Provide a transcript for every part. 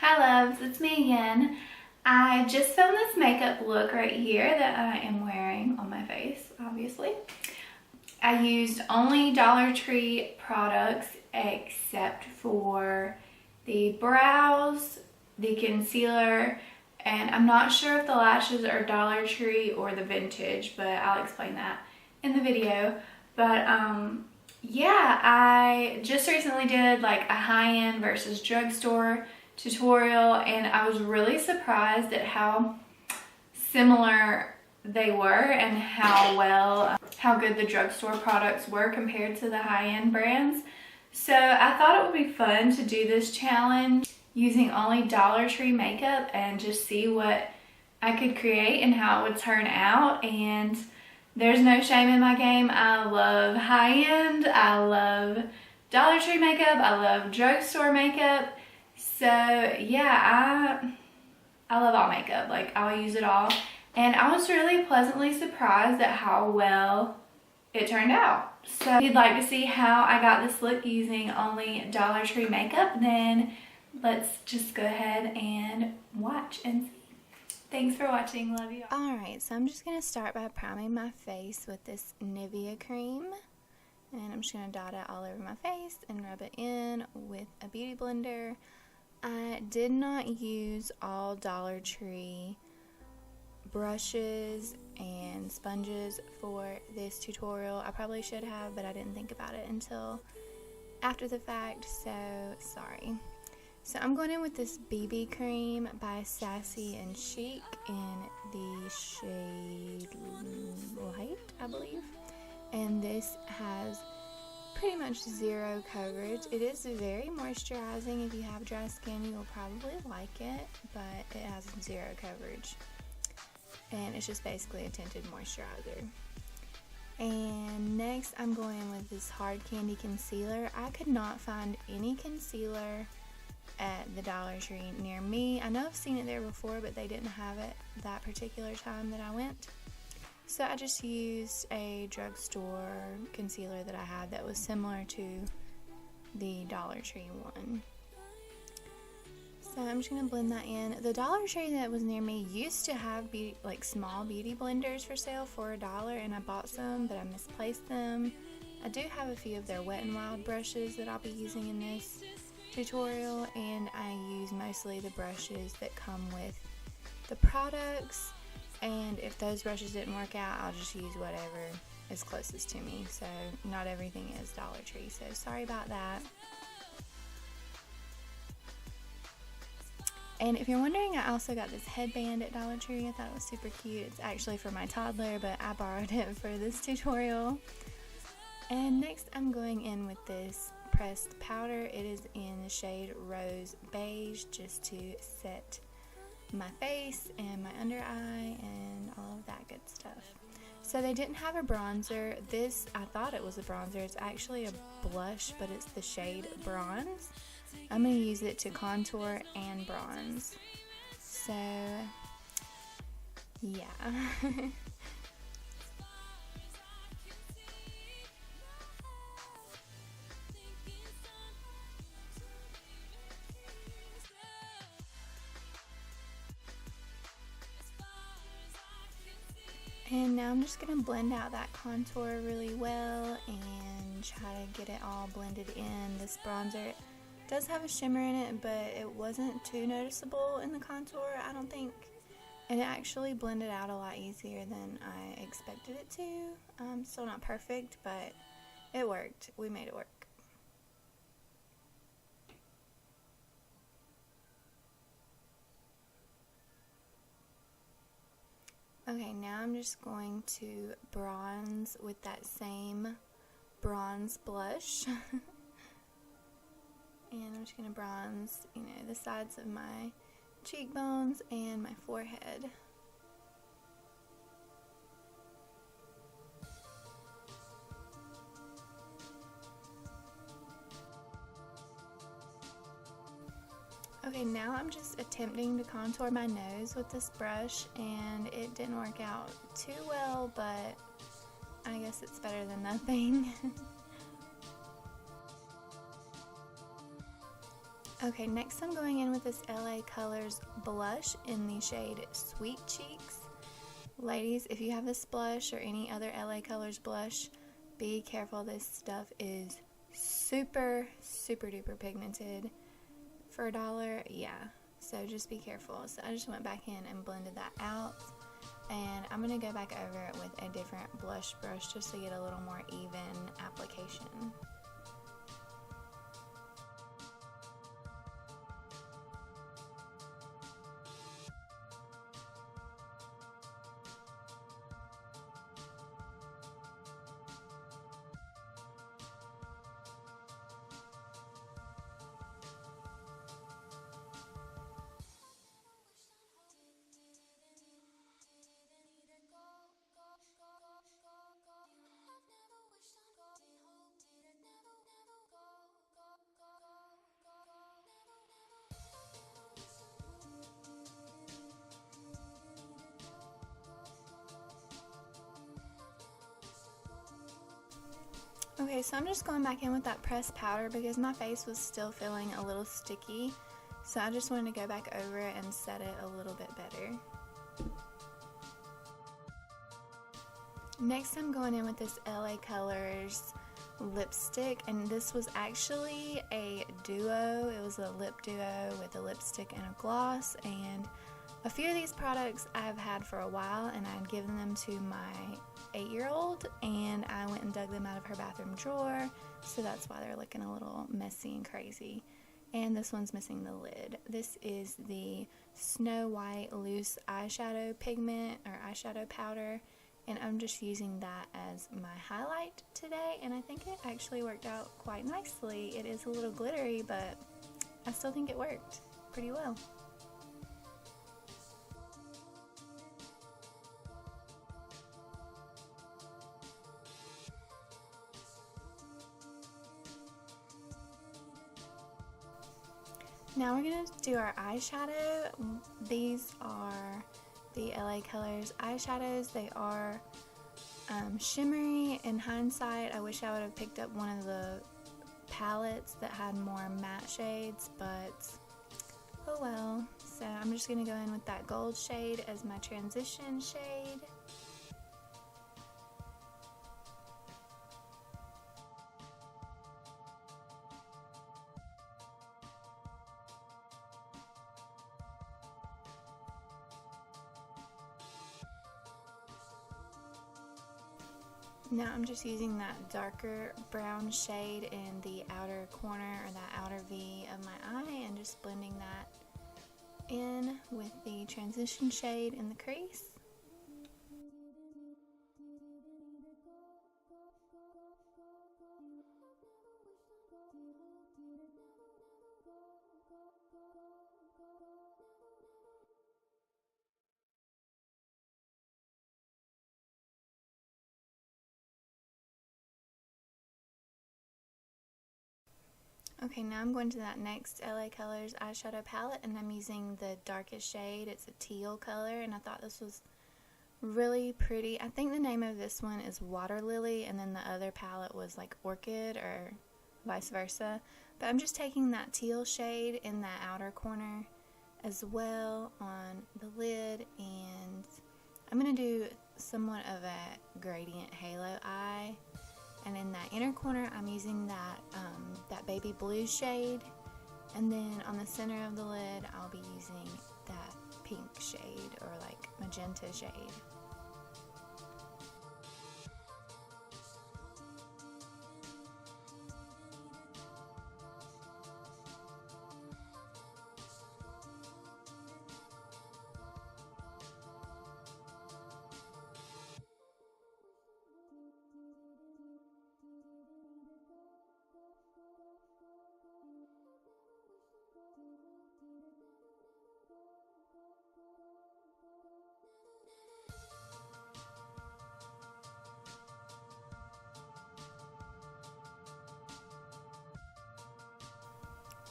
Hi loves, it's me again. I just filmed this makeup look right here that I am wearing on my face, obviously. I used only Dollar Tree products except for the brows, the concealer, and I'm not sure if the lashes are Dollar Tree or the vintage, but I'll explain that in the video. But yeah, I just recently did like a high-end versus drugstore tutorial, and I was really surprised at how similar they were and how good the drugstore products were compared to the high-end brands. So I thought it would be fun to do this challenge using only Dollar Tree makeup and just see what I could create and how it would turn out. And there's no shame in my game. I love high-end, I love Dollar Tree makeup, I love drugstore makeup. So yeah, I love all makeup, like I'll use it all. And I was really pleasantly surprised at how well it turned out. So if you'd like to see how I got this look using only Dollar Tree makeup, then let's just go ahead and watch and see. Thanks for watching, love you all. Alright, so I'm just going to start by priming my face with this Nivea cream. And I'm just going to dot it all over my face and rub it in with a beauty blender. I did not use all Dollar Tree brushes and sponges for this tutorial. I probably should have, but I didn't think about it until after the fact, so sorry. So I'm going in with this BB cream by Sassy and Chic in the shade Light, I believe. And this has pretty much zero coverage. It is very moisturizing. If you have dry skin, you'll probably like it, but it has zero coverage. And it's just basically a tinted moisturizer. And next I'm going in with this Hard Candy concealer. I could not find any concealer at the Dollar Tree near me. I know I've seen it there before, but they didn't have it that particular time that I went. So I just used a drugstore concealer that I had that was similar to the Dollar Tree one. So I'm just going to blend that in. The Dollar Tree that was near me used to have small beauty blenders for sale for $1, and I bought some, but I misplaced them. I do have a few of their Wet n Wild brushes that I'll be using in this tutorial, and I use mostly the brushes that come with the products. And if those brushes didn't work out, I'll just use whatever is closest to me. So not everything is Dollar Tree, so sorry about that. And if you're wondering, I also got this headband at Dollar Tree. I thought it was super cute. It's actually for my toddler, but I borrowed it for this tutorial. And next I'm going in with this pressed powder. It is in the shade Rose Beige, just to set my face and my under eye and all of that good stuff. So they didn't have a bronzer. This, I thought it was a bronzer. It's actually a blush, but it's the shade Bronze. I'm going to use it to contour and bronze. So yeah. And now I'm just going to blend out that contour really well and try to get it all blended in. This bronzer does have a shimmer in it, but it wasn't too noticeable in the contour, I don't think. And it actually blended out a lot easier than I expected it to. Still not perfect, but it worked. We made it work. Okay, now I'm just going to bronze with that same bronze blush. And I'm just going to bronze, the sides of my cheekbones and my forehead. Okay, now I'm just attempting to contour my nose with this brush, and it didn't work out too well, but I guess it's better than nothing. Okay, next I'm going in with this LA Colors blush in the shade Sweet Cheeks. Ladies, if you have this blush or any other LA Colors blush, be careful. This stuff is super duper pigmented. For $1, yeah. So just be careful. So I just went back in and blended that out. And I'm going to go back over it with a different blush brush just to get a little more even application. Okay, so I'm just going back in with that pressed powder because my face was still feeling a little sticky. So I just wanted to go back over it and set it a little bit better. Next I'm going in with this LA Colors lipstick, and this was actually a duo. It was a lip duo with a lipstick and a gloss, and a few of these products I've had for a while, and I'd given them to my 8-year-old, and I went and dug them out of her bathroom drawer, so that's why they're looking a little messy and crazy. And this one's missing the lid. This is the Snow White Loose Eyeshadow Pigment, or eyeshadow powder, and I'm just using that as my highlight today, and I think it actually worked out quite nicely. It is a little glittery, but I still think it worked pretty well. Now we're going to do our eyeshadow. These are the LA Colors eyeshadows. They are shimmery. In hindsight, I wish I would have picked up one of the palettes that had more matte shades, but oh well. So I'm just going to go in with that gold shade as my transition shade. Now I'm just using that darker brown shade in the outer corner, or that outer V of my eye, and just blending that in with the transition shade in the crease. Okay, now I'm going to that next LA Colors eyeshadow palette, and I'm using the darkest shade. It's a teal color, and I thought this was really pretty. I think the name of this one is Water Lily, and then the other palette was like Orchid, or vice versa. But I'm just taking that teal shade in that outer corner as well on the lid, and I'm going to do somewhat of a gradient halo eye. And in that inner corner, I'm using that that baby blue shade, and then on the center of the lid, I'll be using that pink shade, or like magenta shade.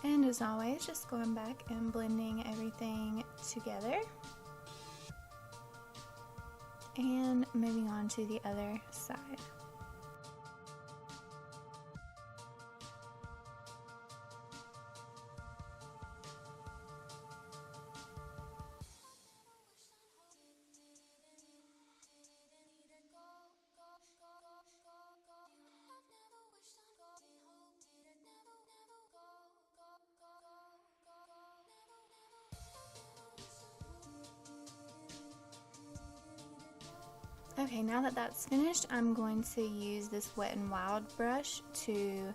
And as always, just going back and blending everything together. And moving on to the other side. Okay, now that that's finished, I'm going to use this Wet n Wild brush to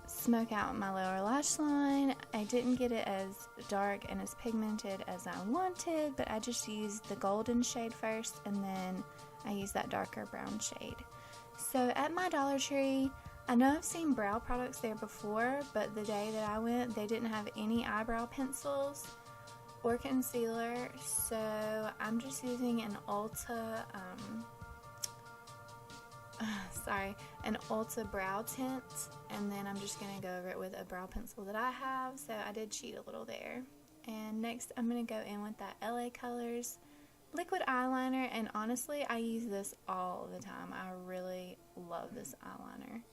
smoke out my lower lash line. I didn't get it as dark and as pigmented as I wanted, but I just used the golden shade first, and then I used that darker brown shade. So at my Dollar Tree, I know I've seen brow products there before, but the day that I went, they didn't have any eyebrow pencils or concealer, so I'm just using an Ulta, an Ulta brow tint, and then I'm just going to go over it with a brow pencil that I have, so I did cheat a little there. And next I'm going to go in with that LA Colors liquid eyeliner, and honestly I use this all the time. I really love this eyeliner.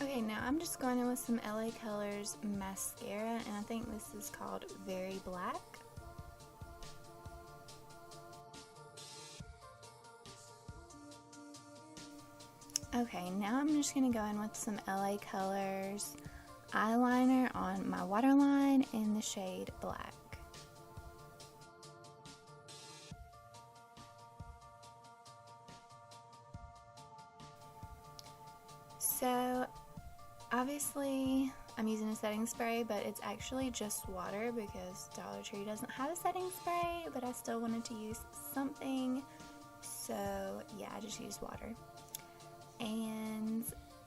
Okay, now I'm just going in with some LA Colors mascara, and I think this is called Very Black. Okay, now I'm just going to go in with some LA Colors eyeliner on my waterline in the shade Black. So obviously I'm using a setting spray, but it's actually just water because Dollar Tree doesn't have a setting spray, but I still wanted to use something, so yeah, I just used water. And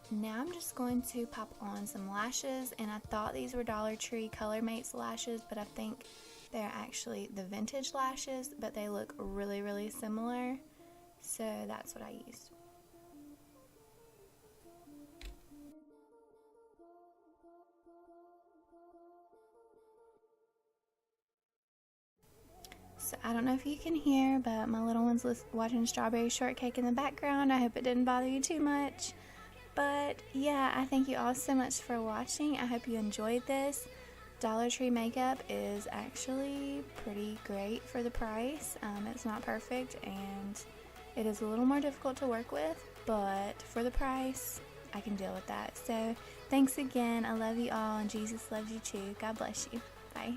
now I'm just going to pop on some lashes, and I thought these were Dollar Tree Color Mates lashes, but I think they're actually the vintage lashes, but they look really, really similar, so that's what I used. So I don't know if you can hear, but my little one's watching Strawberry Shortcake in the background. I hope it didn't bother you too much. But yeah, I thank you all so much for watching. I hope you enjoyed this. Dollar Tree makeup is actually pretty great for the price. It's not perfect, and it is a little more difficult to work with, but for the price, I can deal with that. So thanks again. I love you all, and Jesus loves you too. God bless you. Bye.